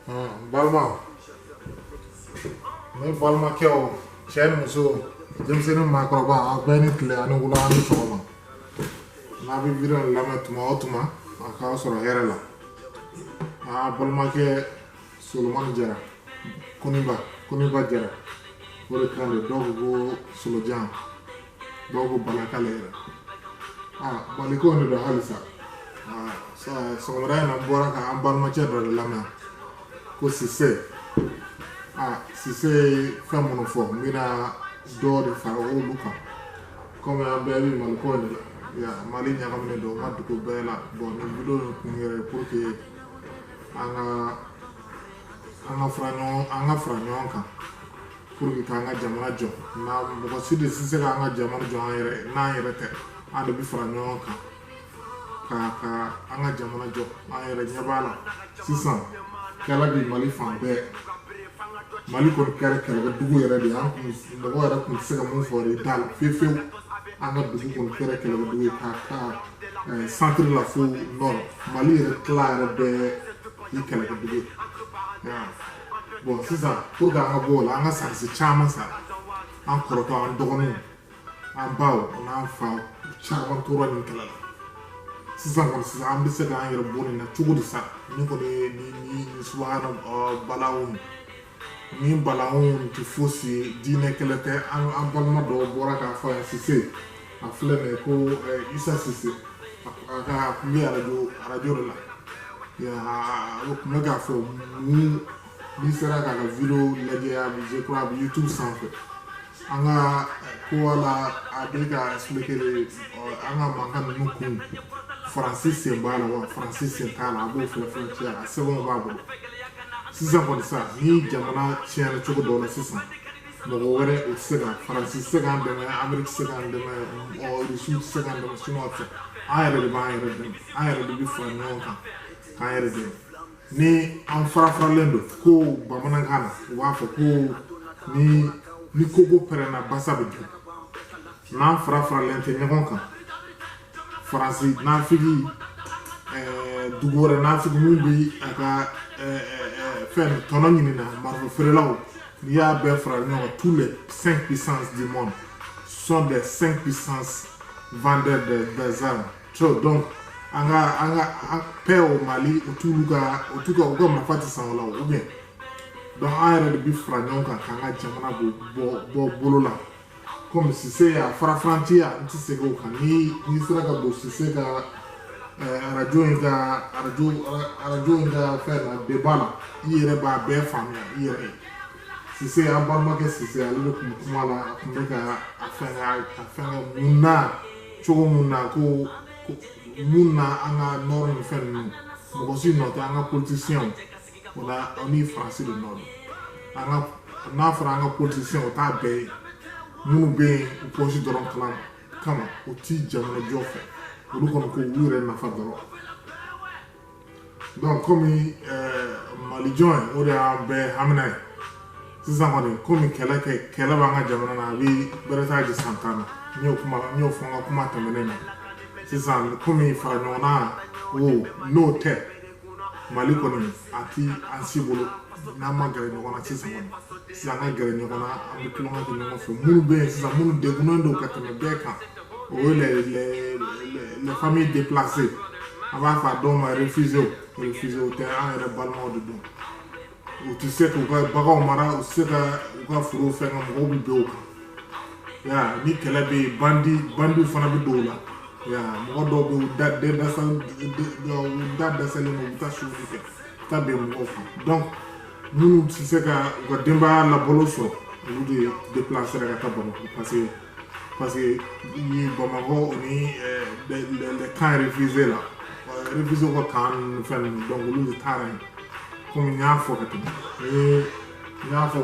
Balma, me Balma keo, chen muso, Jameson Macroba, Benny and Ulan Soma. Nabi Viran Lametuma Otuma, a house or a Herela. Balma ke Solomon Jara, Kuniba Jara, what a kind of dog go Solojan, dog Balacalera. Baliko under the Halisa. So Ryan and Boraka and Balma Chedra Lama. Ko sise famono fo mina dore fa o luka come abeli malko ya mali nya kamne do madu ko bela bon ni bido ngere pour que anga franyo ka pour que anga jamana jo na mo sidi sise ka anga jamana jo na yere te ande bi franyo ka anga jamana jo ayere nyabala 600 kala bi mali fambe mali ko kala dugu yere di an ko mo wara ko sega mo fori dal fefe anga dugu ko kala dugu ka centre la fo nord mali yere clare be yi kala dugu ya bon c'est ça pour ga anga bola anga sa se chama sa an koroto an dogonu an bawo na fa chama to ro ni kala sisan an bɛ se k'an yɛrɛ bɔ nin na cogo di sa ni kɔni ni subahana balawun ni balawun tɛ fosi diinɛ kɛlɛ tɛ an balima dɔw bɔra k'a fɔ yan Sise a filɛ nin ye ko Isa Sise a kun bɛ arajo de la o kun bɛ k'a fɔ n'i sera k'a ka video lajɛ a bɛ je crois a bɛ YouTube sanfɛ an ka ko wala a bɛ ka expliquer an ka mankan ninnu kun Francis Sembala wa Francis Sentala abo fɛn a sɛbɛnw b'a bolo sisan kɔni sa ni jamana tiɲɛna cogo dɔ la sisan mɔgɔ wɛrɛ o tɛ se ka Faransi tɛ se k'an dɛmɛ Ameriki tɛ se k'an dɛmɛ Rusi tɛ se k'an dɛmɛ Siniwa tɛ an yɛrɛ de b'an yɛrɛ dɛmɛ an yɛrɛ de bɛ fara ɲɔgɔn kan k'an yɛrɛ dɛmɛ ni an farafaralen don ko bamanankan na u b'a fɔ ko ni kogo pɛrɛnna basa bɛ dun n'an farafaralen tɛ ɲɔgɔn kan Faransi n'afigi dugu wɛrɛ n'afigi min bɛ a ka fɛn tɔnɔ ɲini na marifa feerelaw n'i y'a bɛɛ fara ɲɔgɔn kan tous les 5 puissances du monde sont des 5 puissances vendeurs des armes donc an ka paix au Mali o t'u ka marifa tɛ san o la ou bien donc an yɛrɛ de bɛ fara ɲɔgɔn kan k'an ka jamana bɔ bolo la comme Sise ya farafarantiya n tɛ se k'o kan ni sera ka don Sise ka arajo in ka fɛn na débat la i yɛrɛ b'a bɛɛ faamuya i yɛrɛ ye Sise an balimakɛ Sise ale de tun kuma la a tun bɛ ka a fɛngɛ mun na cogo mun na ko mun na an ka nord ni fɛn ninnu mɔgɔ si nɔ tɛ an ka politicien o la o ni Faransi de nɔ don n'a fɔra an ka politicien o t'a bɛɛ ye minnu bɛ yen u pɔsi dɔrɔn kama o ti jamana jɔ fɛ olu kɔni ko u yɛrɛ nafa dɔrɔn donc komi malijɔn o de y'an bɛɛ hamina ye sisan kɔni komi kɛlɛ b'an ka jamana na a bɛ bɛrɛ di san 10 na n y'o fɔ n ka kuma tɛmɛnen na sisan komi fara ɲɔgɔn na n'o tɛ Mali kɔni a ti an si bolo n'an ma gɛrɛ ɲɔgɔn na sisan kɔni sisan an ka gɛrɛ ɲɔgɔn na an bɛ tulonkɛ kɛ ɲɔgɔn fɛ minnu bɛ yen sisan minnu degunnen don ka tɛmɛ bɛɛ kan o ye les familles déplacées an b'a fɔ a dɔw ma réfugiés o tɛ an yɛrɛ balimaw de don u tɛ se k'u ka baganw mara u tɛ se ka u ka forow fɛn ka mɔgɔw bɛ bɛn o kan ni kɛlɛ bɛ yen bandiw fana bɛ don o la mɔgɔ dɔw bɛ u da dɛsɛlen don u bɛ taa suɲɛni kɛ u taa bɛn mɔgɔw kan donc minnu tɛ se ka u ka denbaya labalo sɔrɔ olu de déplacer ka taa Bamako parce que Bamako ni les camps réfugiés la réfugiés ka camp fɛn ninnu donc olu de taara yen komi n y'a fɔ ka tɛmɛ n y'a fɔ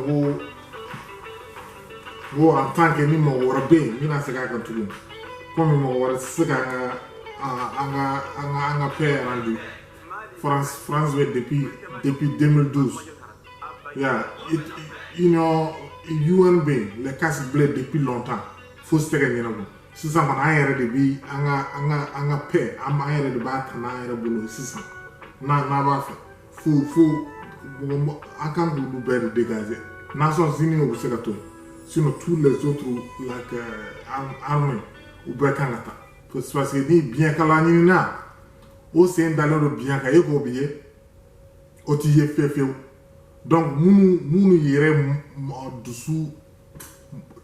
ko en tant que ni mɔgɔ wɛrɛ bɛ yen n bɛna segin a kan tuguni komi mɔgɔ wɛrɛ tɛ se ka an ka paix rendu France bɛ depuis 2012 UN bɛ yen les casse blés depuis longtemps fo se tɛ ka ɲɛnabɔ sisan kɔni an yɛrɛ de bi an ka paix an yɛrɛ de b'a ta n'an yɛrɛ bolo sisan n'a b'a fɛ fo an kan k'olu bɛɛ de dégager Nations Unies o bɛ se ka to yen sinon tous les autres like armées u bɛɛ kan ka taa parce que ni biɲɛkala ɲinina o sen dalen don biɲɛ kan e k'o bɛ ye o t'i ye fiyewu donc minnu yɛrɛ dusu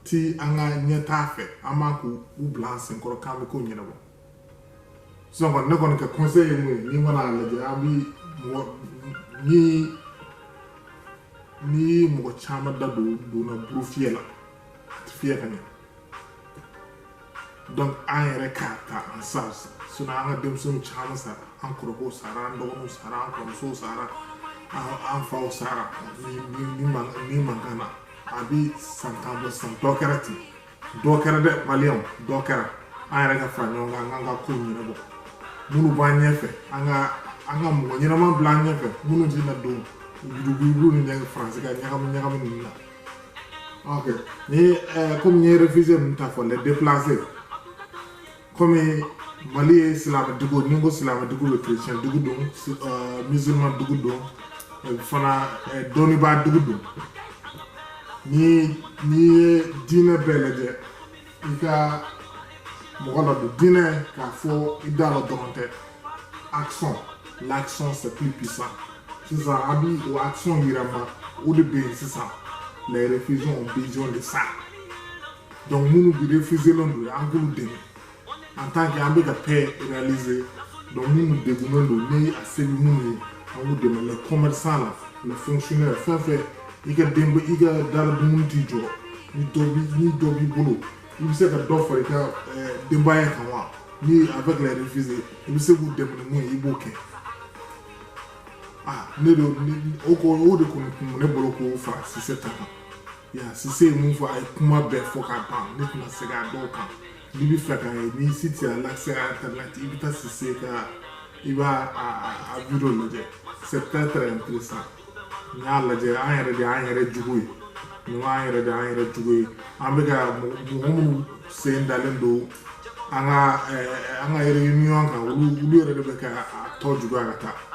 ti an ka ɲɛtaa fɛ an b'a k'u bila an senkɔrɔ k'an bɛ ko ɲɛnabɔ sisan kɔni ne kɔni ka conseil ye mun ye ni mana lajɛ an bi ni mɔgɔ caman da donna buru fiyɛ la a tɛ fiyɛ ka ɲɛ donc an yɛrɛ k'a ta en charge sinon an ka denmisɛnninw caman sara an kɔrɔkɛw sara an dɔgɔninw sara an kɔrɔmusow sara an faw sara ni mankan na a bi san tan bɔ san dɔ kɛra ten dɔ kɛra dɛ maliyɛnw dɔ kɛra an yɛrɛ ka fara ɲɔgɔn kan an ka ko ɲɛnabɔ minnu b'an ɲɛfɛ an ka mɔgɔ ɲɛnama bila an ɲɛfɛ minnu tɛna don yurugu ni faransi ka ɲagami ninnu na ok ni comme n ye réfugié ninnu ta fɔ les déplacés comme Mali ye silamɛdugu ni n ko silamɛdugu bɛ chrétien dugu don musulman dugu don fana dɔnnibaa dugu don ni ye diinɛ bɛɛ lajɛ i ka mɔgɔ la don diinɛ k'a fɔ i da la dɔrɔn tɛ l'action c'est plus puissant sisan a bi o action yirama o de bɛ yen sisan les réfugiés ont besoin de ça donc minnu bi réfugié len don an k'olu dɛmɛ en tant que an bɛ ka paix réaliser donc minnu degunnen don ni a se bɛ minnu ye an k'u dɛmɛ les commerçants la les fonctionnaires fɛn fɛn i ka dala dumuni t'i jɔ ni dɔ b'i bolo i bɛ se ka dɔ fara i ka denbaya kan wa ni avec les réfugiés i bɛ se k'u dɛmɛ ni mun ye i b'o kɛ ne do o de kun ne bolo ko fara Cissé ta kan ya Cissé ye mun fɔ a ye kuma bɛɛ fɔ ka ban ne tɛna se k'a dɔw kan n'i bɛ fɛ ka ye ni si tu as l'accès à internet i bɛ taa Cissé ka i b'a vidéo lajɛ c'est très très intéressant n y'a lajɛ an yɛrɛ de y'an yɛrɛ jugu ye nin an yɛrɛ de y'an yɛrɛ jugu ye an bɛ ka mɔgɔ minnu sen dalen don an ka réunion kan olu yɛrɛ de bɛ ka a tɔ juguya ka taa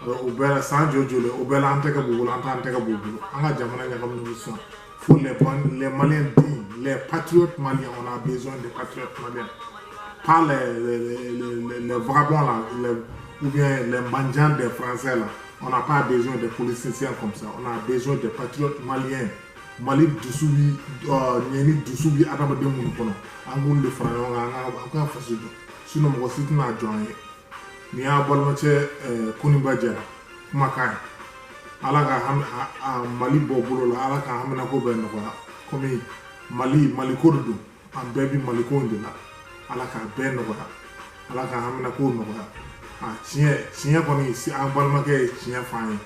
o bɛɛ la san joli o bɛɛ la an tɛgɛ b'u bolo an t'an tɛgɛ b'u bolo an ka jamana ɲagaminen sisan faut les Maliens dignes les patriotes maliens on a besoin des patriotes maliens pas les vagabonds là ou bien les mendiants des Français là on n'a pas besoin des politiciens comme ça on a besoin des patriotes maliens Mali dusu bi ɲɛni dusu bi adamaden minnu kɔnɔ an k'olu de fara ɲɔgɔn kan an ka faso jɔ sinon mɔgɔ si tɛna jɔ an ye ni y'a balimacɛ Koniba Jara kumakan ye ala ka Mali bɔ bolo la ala ka hamina ko bɛɛ nɔgɔya komi Mali ko de don an bɛɛ bi Mali ko de la ala ka bɛɛ nɔgɔya ala ka hamina ko nɔgɔya tiɲɛ kɔni si an balimakɛ ye tiɲɛ f'an ye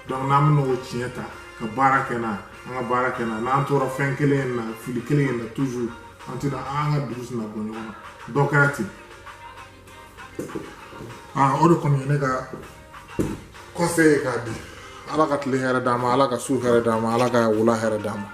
donc n'an bɛna o tiɲɛ ta ka baara kɛ n'a an ka baara kɛ n'a n'an tora fɛn kelen na fili kelen na toujours an tɛna an ka dugu tɛna bɔ ɲɔgɔn na dɔ kɛra ten o de kɔni ye ne ka conseil ye k'a di ala ka tile hɛrɛ d'an ma ala ka su hɛrɛ d'an ma ala ka wula hɛrɛ d'an ma